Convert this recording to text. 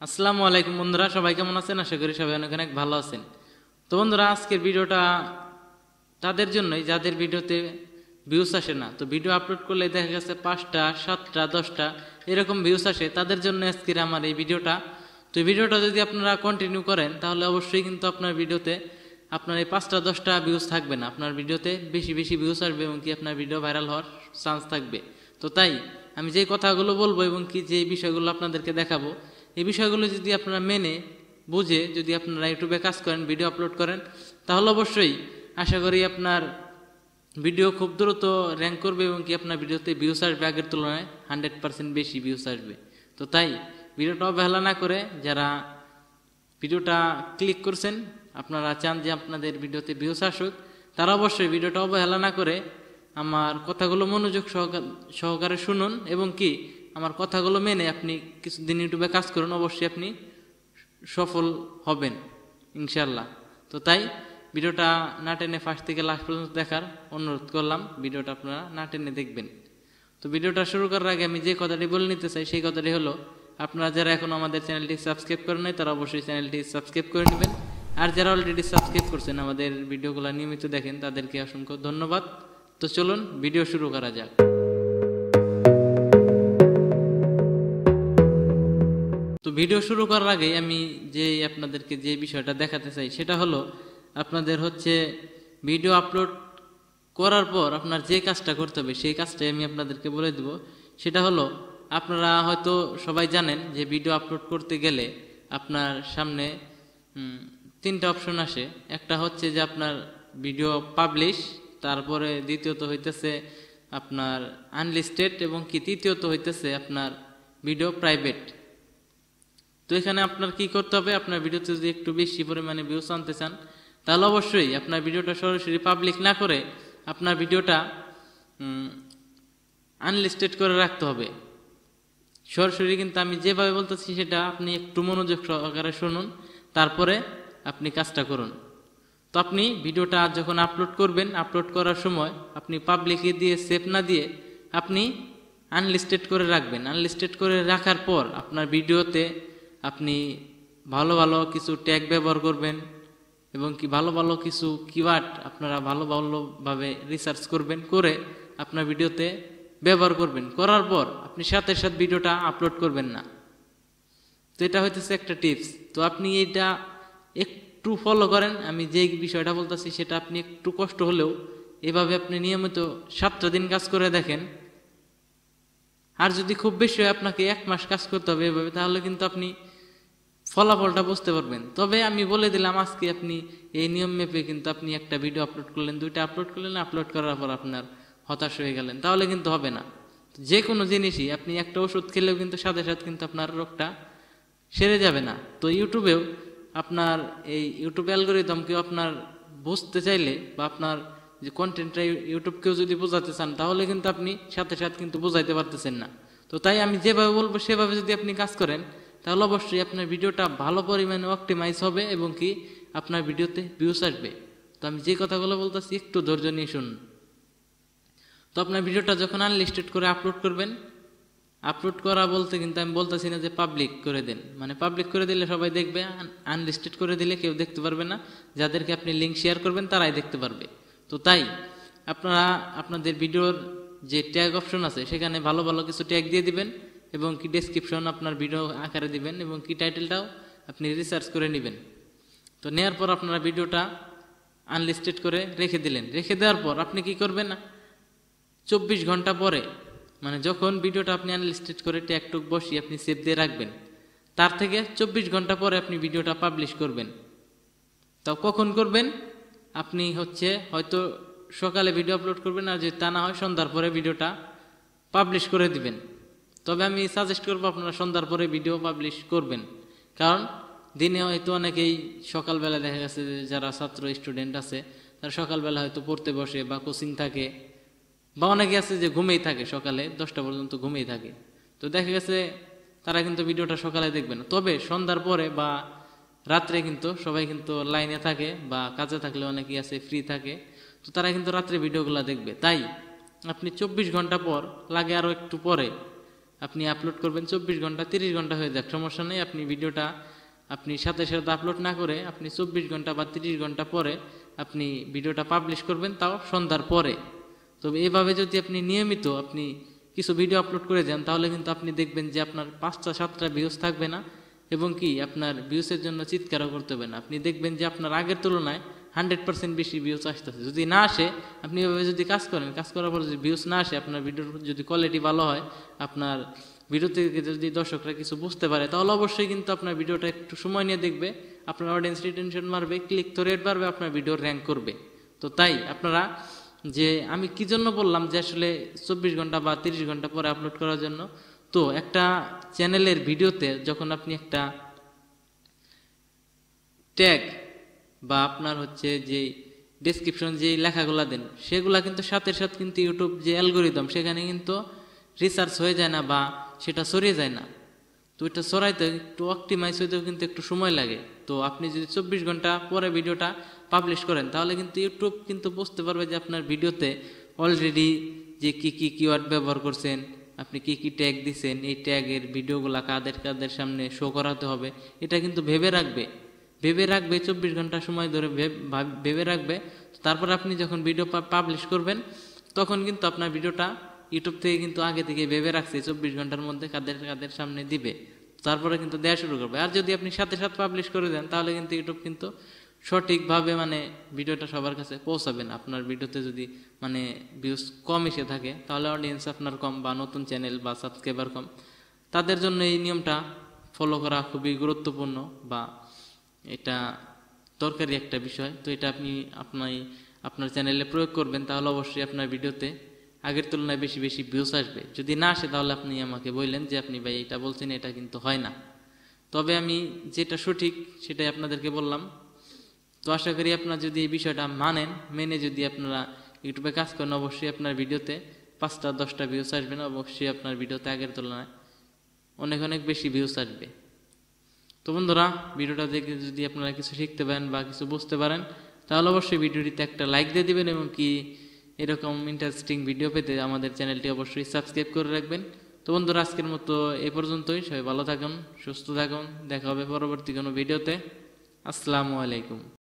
আসসালামু আলাইকুম বন্ধুরা, সবাই কেমন আছেন? আশা করি সবাই অনেক অনেক ভালো আছেন। তো বন্ধুরা, আজকের ভিডিওটা তাদের জন্যই যাদের ভিডিওতে ভিউস আসে না। তো ভিডিও আপলোড করলে দেখা গেছে 5টা 7টা 10টা এরকম ভিউস আসে, তাদের জন্য আজকের আমার এই ভিডিওটা। তো এই ভিডিওটা যদি আপনারা কন্টিনিউ করেন তাহলে অবশ্যই কিন্তু আপনার ভিডিওতে আপনার এই 5টা 10টা ভিউস থাকবে না, আপনার ভিডিওতে বেশি বেশি ভিউস আসবে এবং কি আপনার ভিডিও ভাইরাল হওয়ার চান্স থাকবে। তো তাই আমি যেই কথাগুলো বলবো এবং কি যে বিষয়গুলো আপনাদেরকে দেখাবো, এই বিষয়গুলো যদি আপনারা মেনে বুঝে যদি আপনারা ইউটিউবে কাজ করেন, ভিডিও আপলোড করেন, তাহলে অবশ্যই আশা করি আপনার ভিডিও খুব দ্রুত র্যাঙ্ক করবে এবং কি আপনার ভিডিওতে ভিউস আসবে আগের তুলনায় 100% বেশি ভিউস আসবে। তো তাই ভিডিওটা অবহেলা না করে যারা ভিডিওটা ক্লিক করছেন, আপনারা চান যে আপনাদের ভিডিওতে ভিউস আসুক, তারা অবশ্যই ভিডিওটা অবহেলা না করে আমার কথাগুলো মনোযোগ সহকারে শুনুন এবং কি আমার কথাগুলো মেনে আপনি কিছুদিন ইউটিউবে কাজ করুন, অবশ্যই আপনি সফল হবেন ইনশাল্লাহ। তো তাই ভিডিওটা না টেনে ফার্স্ট থেকে লাস্ট পর্যন্ত দেখার অনুরোধ করলাম, ভিডিওটা আপনারা না টেনে দেখবেন। তো ভিডিওটা শুরু করার আগে আমি যে কথাটি বলে নিতে চাই সেই কথাটি হলো, আপনারা যারা এখন আমাদের চ্যানেলটি সাবস্ক্রাইব করেন নাই তারা অবশ্যই চ্যানেলটি সাবস্ক্রাইব করে নেবেন, আর যারা অলরেডি সাবস্ক্রাইব করছেন আমাদের ভিডিওগুলো নিয়মিত দেখেন তাদেরকে অসংখ্য ধন্যবাদ। তো চলুন ভিডিও শুরু করা যাক। তো ভিডিও শুরু করার আগে আমি আপনাদেরকে যে বিষয়টা দেখাতে চাই সেটা হলো, আপনাদের হচ্ছে ভিডিও আপলোড করার পর আপনার যে কাজটা করতে হবে সেই কাজটাই আমি আপনাদেরকে বলে দেব। সেটা হলো, আপনারা হয়তো সবাই জানেন যে ভিডিও আপলোড করতে গেলে আপনার সামনে 3টা অপশন আসে। একটা হচ্ছে যে আপনার ভিডিও পাবলিশ, তারপরে দ্বিতীয়ত হইতেছে আপনার আনলিস্টেড এবং কি তৃতীয়ত হইতেছে আপনার ভিডিও প্রাইভেট। তো এখানে আপনার কি করতে হবে, আপনার ভিডিওতে যদি একটু বেশি পরিমাণে ভিউস আনতে চান তাহলে অবশ্যই আপনার ভিডিওটা সরাসরি পাবলিক না করে আপনার ভিডিওটা আনলিস্টেড করে রাখতে হবে। সরাসরি কিন্তু আমি যেভাবে বলতেছি সেটা আপনি একটু মনোযোগ সহকারে শুনুন, তারপরে আপনি কাজটা করুন। তো আপনি ভিডিওটা যখন আপলোড করবেন, আপলোড করার সময় আপনি পাবলিকে দিয়ে সেভ না দিয়ে আপনি আনলিস্টেড করে রাখবেন। আনলিস্টেড করে রাখার পর আপনার ভিডিওতে আপনি ভালো ভালো কিছু ট্যাগ ব্যবহার করবেন এবং কি ভালো ভালো কিছু কিওয়ার্ড আপনারা ভালো ভালোভাবে রিসার্চ করবেন, করে আপনার ভিডিওতে ব্যবহার করবেন। করার পর আপনি সাথে সাথে ভিডিওটা আপলোড করবেন না। তো এটা হইতেছে একটা টিপস। তো আপনি এইটা একটু ফলো করেন, আমি যে বিষয়টা বলতেছি সেটা আপনি একটু কষ্ট হলেও এভাবে আপনি নিয়মিত 7টা দিন কাজ করে দেখেন। আর যদি খুব বেশি হয় আপনাকে 1 মাস কাজ করতে হবে এভাবে, তাহলে কিন্তু আপনি ফলাফলটা বুঝতে পারবেন। তবে আমি বলে দিলাম আজকে আপনি এই নিয়ম মেপে কিন্তু আপনি একটা ভিডিও আপলোড করলেন, 2টা আপলোড করলেন, আপলোড করার পর আপনার হতাশ হয়ে গেলেন, তাহলে কিন্তু হবে না। যে কোনো জিনিসই আপনি একটা ওষুধ খেলেও কিন্তু সাথে সাথে কিন্তু আপনার রোগটা সেরে যাবে না। তো ইউটিউবেও আপনার এই ইউটিউব অ্যালগরিদমকেও আপনার বুঝতে চাইলে বা আপনার যে কন্টেন্টটা ইউটিউবকেও যদি বোঝাতে চান তাহলে কিন্তু আপনি সাথে সাথে কিন্তু বোঝাইতে পারতেছেন না। তো তাই আমি যেভাবে বলবো সেভাবে যদি আপনি কাজ করেন তাহলে অবশ্যই আপনার ভিডিওটা ভালো পরিমাণে অপটিমাইজ হবে এবং কি আপনার ভিডিওতে ভিউস আসবে। তো আমি যে কথাগুলো বলতেছি একটু ধৈর্য নিয়ে শুনুন। তো আপনার ভিডিওটা যখন আনলিস্টেড করে আপলোড করবেন, আপলোড করা বলতে কিন্তু আমি বলতেছি না যে পাবলিক করে দেন, মানে পাবলিক করে দিলে সবাই দেখবে, আনলিস্টেড করে দিলে কেউ দেখতে পারবে না, যাদেরকে আপনি লিঙ্ক শেয়ার করবেন তারাই দেখতে পারবে। তো তাই আপনারা আপনাদের ভিডিওর যে ট্যাগ অপশন আছে সেখানে ভালো ভালো কিছু ট্যাগ দিয়ে দিবেন এবং কি ডেসক্রিপশন আপনার ভিডিও আকারে দিবেন এবং কি টাইটেলটাও আপনি রিসার্চ করে নেবেন। তো নেওয়ার পর আপনারা ভিডিওটা আনলিস্টেড করে রেখে দিলেন। রেখে দেওয়ার পর আপনি কি করবেন, 24 ঘন্টা পরে, মানে যখন ভিডিওটা আপনি আনলিস্টেড করে ট্যাগ টুক বসিয়ে আপনি সেভ দিয়ে রাখবেন, তার থেকে 24 ঘন্টা পরে আপনি ভিডিওটা পাবলিশ করবেন। তাও কখন করবেন, আপনি হয়তো সকালে ভিডিও আপলোড করবেন, আর যদি তা না হয় সন্ধ্যার পরে ভিডিওটা পাবলিশ করে দিবেন। তবে আমি সাজেস্ট করবো আপনারা সন্ধ্যার পরে ভিডিও পাবলিশ করবেন, কারণ দিনে হয়তো অনেকেই সকালবেলা দেখা গেছে যারা ছাত্র স্টুডেন্ট আছে তারা সকালবেলা হয়তো পড়তে বসে বা কোচিং থাকে, বা অনেকে আছে যে ঘুমেই থাকে, সকালে 10টা পর্যন্ত ঘুমেই থাকে। তো দেখা গেছে তারা কিন্তু ভিডিওটা সকালে দেখবে না, তবে সন্ধ্যার পরে বা রাত্রে কিন্তু সবাই কিন্তু লাইনে থাকে বা কাজে থাকলে অনেকেই আছে ফ্রি থাকে, তো তারা কিন্তু রাত্রে ভিডিওগুলো দেখবে। তাই আপনি 24 ঘন্টা পর লাগে আরও একটু পরে আপনি আপলোড করবেন 24 ঘন্টা 30 ঘন্টা হয়ে যাক, সমস্যা নেই। আপনি ভিডিওটা আপনি সাথে সাথে আপলোড না করে আপনি 24 ঘন্টা বা 30 ঘন্টা পরে আপনি ভিডিওটা পাবলিশ করবেন, তাও সন্ধ্যার পরে। তবে এভাবে যদি আপনি নিয়মিত আপনি কিছু ভিডিও আপলোড করে যান, তাহলে কিন্তু আপনি দেখবেন যে আপনার 5-7টা ভিউজ থাকবে না, এবং কি আপনার ভিউসের জন্য চিৎকারও করতে হবে না। আপনি দেখবেন যে আপনার আগের তুলনায় 100% বেশি ভিউজ আসতেছে। যদি না আসে, আপনি এভাবে যদি কাজ করেন, কাজ করার পর যদি ভিউজ না আসে, আপনার ভিডিওর যদি কোয়ালিটি ভালো হয়, আপনার ভিডিও থেকে যদি দর্শকরা কিছু বুঝতে পারে, তাহলে অবশ্যই কিন্তু আপনার ভিডিওটা একটু সময় নিয়ে দেখবে, আপনার অডিয়েন্স রিটেনশন বাড়বে, ক্লিক তো রেট বাড়বে, আপনার ভিডিও র্যাঙ্ক করবে। তো তাই আপনারা, যে আমি কি জন্য বললাম যে আসলে 24 ঘন্টা বা 30 ঘন্টা পরে আপলোড করার জন্য, তো একটা চ্যানেলের ভিডিওতে যখন আপনি একটা ট্যাগ বা আপনার হচ্ছে যে ডেসক্রিপশন যে লেখাগুলা দেন, সেগুলা কিন্তু সাথে সাথে কিন্তু ইউটিউব যে অ্যালগোরিদম, সেখানে কিন্তু রিসার্চ হয়ে যায় না বা সেটা ছড়িয়ে যায় না। তো এটা ছড়াইতে একটু অপটিমাইজ হইতেও কিন্তু একটু সময় লাগে। তো আপনি যদি 24 ঘন্টা পরে ভিডিওটা পাবলিশ করেন, তাহলে কিন্তু ইউটিউব কিন্তু বুঝতে পারবে যে আপনার ভিডিওতে অলরেডি যে কি কি কিওয়ার্ড ব্যবহার করছেন, আপনি কি কি ট্যাগ দিচ্ছেন, এই ট্যাগের ভিডিওগুলা কাদের কাদের সামনে শো করাতে হবে, এটা কিন্তু ভেবে রাখবে। 24 ঘন্টা সময় ধরে ভেবে রাখবে। তারপর আপনি যখন ভিডিও পাবলিশ করবেন, তখন কিন্তু আপনার ভিডিওটা ইউটিউব থেকে কিন্তু আগে থেকে ভেবে রাখছে 24 ঘন্টার মধ্যে কাদের কাদের সামনে দিবে, তারপরে কিন্তু দেওয়া শুরু করবে। আর যদি আপনি সাথে সাথে পাবলিশ করে দেন, তাহলে কিন্তু ইউটিউব কিন্তু সঠিকভাবে মানে ভিডিওটা সবার কাছে পৌঁছাবে না। আপনার ভিডিওতে যদি মানে ভিউজ কম এসে থাকে, তাহলে অডিয়েন্স আপনার কম বা নতুন চ্যানেল বা সাবস্ক্রাইবার কম, তাদের জন্য এই নিয়মটা ফলো করা খুবই গুরুত্বপূর্ণ বা এটা দরকারি একটা বিষয়। তো এটা আপনি আপনার চ্যানেলে প্রয়োগ করবেন, তাহলে অবশ্যই আপনার ভিডিওতে আগের তুলনায় বেশি বেশি ভিউজ আসবে। যদি না আসে, তাহলে আপনি আমাকে বললেন যে আপনি ভাই এটা বলছেন, এটা কিন্তু হয় না। তবে আমি যেটা সঠিক সেটাই আপনাদেরকে বললাম। তো আশা করি আপনারা যদি এই বিষয়টা মেনে যদি আপনারা ইউটিউবে কাজ করেন, অবশ্যই আপনার ভিডিওতে 5-10টা ভিউজ আসবে না, অবশ্যই আপনার ভিডিওতে আগের তুলনায় অনেক অনেক বেশি ভিউজ আসবে। তো বন্ধুরা, ভিডিওটা দেখে যদি আপনারা কিছু শিখতে পারেন বা কিছু বুঝতে পারেন, তাহলে অবশ্যই ভিডিওটিতে একটা লাইক দিয়ে দিবেন, এবং কি এরকম ইন্টারেস্টিং ভিডিও পেতে আমাদের চ্যানেলটি অবশ্যই সাবস্ক্রাইব করে রাখবেন। তো বন্ধুরা, আজকের মতো এ পর্যন্তই। সবাই ভালো থাকুন, সুস্থ থাকুন, দেখা হবে পরবর্তী কোনো ভিডিওতে। আসসালামু আলাইকুম।